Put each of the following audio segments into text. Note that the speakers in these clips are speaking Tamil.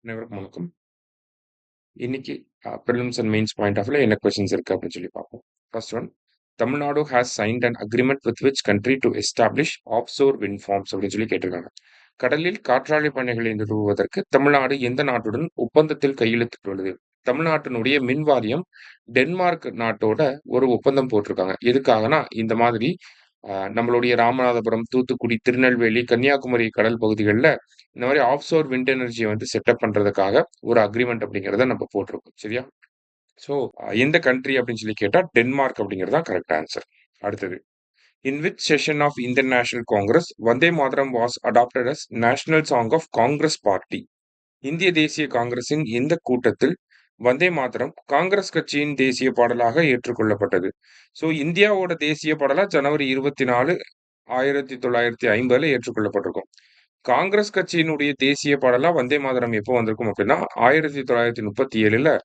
அனைவருக்கும் வணக்கம். இன்னைக்கு prelims and mains point of என்ன கொஸ்டின்ஸ் இருக்கு அப்படின்னு சொல்லி பார்ப்போம். First one, Tamil Nadu has signed an agreement with which country to establish offshore wind farms அப்படின்னு சொல்லி கேட்டிருக்காங்க. கடலில் காற்றாலை பண்ணைகளை நிறுவுவதற்கு தமிழ்நாடு எந்த நாட்டுடன் ஒப்பந்தத்தில் கையெழுத்திட்டுள்ளது? தமிழ்நாட்டினுடைய மின் வாரியம் டென்மார்க் நாட்டோட ஒரு ஒப்பந்தம் போட்டிருக்காங்க. எதுக்காகனா இந்த மாதிரி நம்மளுடைய ராமநாதபுரம், தூத்துக்குடி, திருநெல்வேலி, கன்னியாகுமரி கடல் பகுதிகளில் இந்த மாதிரி ஆஃப்ஷோர் விண்ட் எனர்ஜியை வந்து செட்டப் பண்றதுக்காக ஒரு அக்ரிமெண்ட் அப்படிங்கிறத நம்ம போட்டிருக்கோம். சரியா? ஸோ எந்த கண்ட்ரி அப்படின்னு சொல்லி கேட்டா டென்மார்க் அப்படிங்கிறது தான் கரெக்ட் ஆன்சர். அடுத்தது, in which session of Indian National Congress Vande Mataram was adopted as national song of Congress party? இந்திய தேசிய காங்கிரசின் எந்த கூட்டத்தில் வந்தே மாதரம் காங்கிரஸ் கட்சியின் தேசிய பாடலாக ஏற்றுக்கொள்ளப்பட்டது? ஸோ இந்தியாவோட தேசிய பாடலா ஜனவரி 24, 1950 ஏற்றுக்கொள்ளப்பட்டிருக்கும். காங்கிரஸ் கட்சியினுடைய தேசிய பாடலா வந்தே மாதரம் எப்போ வந்திருக்கும் அப்படின்னா 1937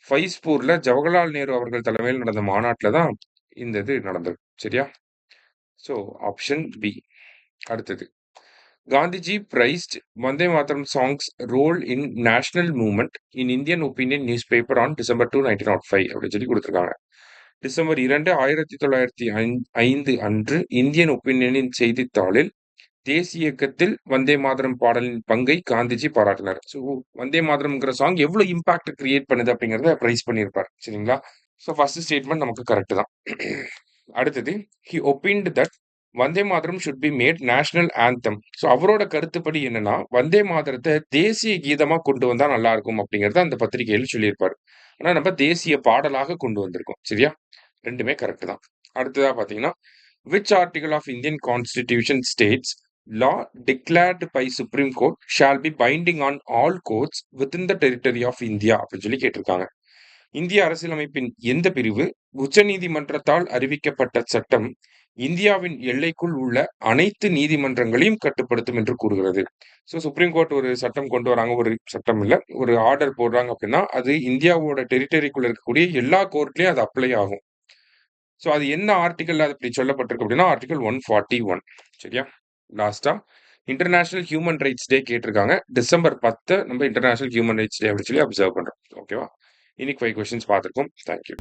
ஃபைஸ்பூர்ல ஜவஹர்லால் நேரு அவர்கள் தலைமையில் நடந்த மாநாட்டில் தான் இந்த இது நடந்தது. சரியா? So option B. அடுத்தது, Gandhiji praised Vande Mataram songs role in national movement in Indian Opinion newspaper on December 2, 1905 அப்படின்னு சொல்லி கொடுத்துருக்காங்க. டிசம்பர் 2, 1905 அன்று இந்தியன் ஒப்பீனியனின் செய்தித்தாளில் தேசிய இயக்கத்தில் வந்தே மாதரம் பாடலின் பங்கை காந்திஜி பாராட்டினார். ஸோ வந்தே மாதரம்ங்கிற சாங் எவ்வளவு இம்பாக்ட் கிரியேட் பண்ணுது அப்படிங்கிறத பிரைஸ் பண்ணியிருப்பார். சரிங்களா? ஸோ ஃபர்ஸ்ட் ஸ்டேட்மெண்ட் நமக்கு கரெக்ட் தான். அடுத்தது, he opined that Vande Mataram should be made national anthem. So அவரோட கருத்துப்படி என்னன்னா வந்தே மாதரத்தை தேசிய கீதமா கொண்டு வந்தா நல்லா இருக்கும் அப்படிங்கறத அந்த பத்திரிகையில் சொல்லியிருப்பாரு. ஆனா நம்ம தேசிய பாடலாக கொண்டு வந்திருக்கோம். சரியா? ரெண்டுமே கரெக்ட் தான். அடுத்ததா பாத்தீங்கன்னா, which article of Indian Constitution states law declared by Supreme Court shall be binding on all courts within the territory of India அப்படின்னு சொல்லி கேட்டிருக்காங்க. இந்திய அரசியலமைப்பின் எந்த பிரிவு உச்சநீதிமன்றத்தால் அறிவிக்கப்பட்ட சட்டம் இந்தியாவின் எல்லைக்குள் உள்ள அனைத்து நீதிமன்றங்களையும் கட்டுப்படுத்தும் என்று கூறுகிறது? ஸோ சுப்ரீம் கோர்ட் ஒரு சட்டம் கொண்டு வராங்க, ஒரு சட்டம் இல்ல, ஒரு ஆர்டர் போடுறாங்க அப்படின்னா அது இந்தியாவோட டெரிட்டரிக்குள்ள இருக்கக்கூடிய எல்லா கோர்ட்லயும் அது அப்ளை ஆகும். ஸோ அது என்ன ஆர்டிகல் அது இப்படி சொல்லப்பட்டிருக்கு அப்படின்னா ஆர்டிகல் 141. சரியா? லாஸ்டா இன்டர்நேஷனல் ஹியூமன் ரைட்ஸ் டே கேட்டிருக்காங்க. December 10 நம்ம இன்டர்நேஷனல் ஹியூமன் ரைட்ஸ் டே அப்படின்னு சொல்லி அப்சர்வ் பண்றோம். ஓகேவா? இன்னைக்கு 5 கொஸ்டின்ஸ் பார்த்துருக்கோம். தேங்க்யூ.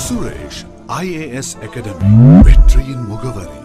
சுரேஷ் IAS அகாடமி, வெற்றியின் முகவரி.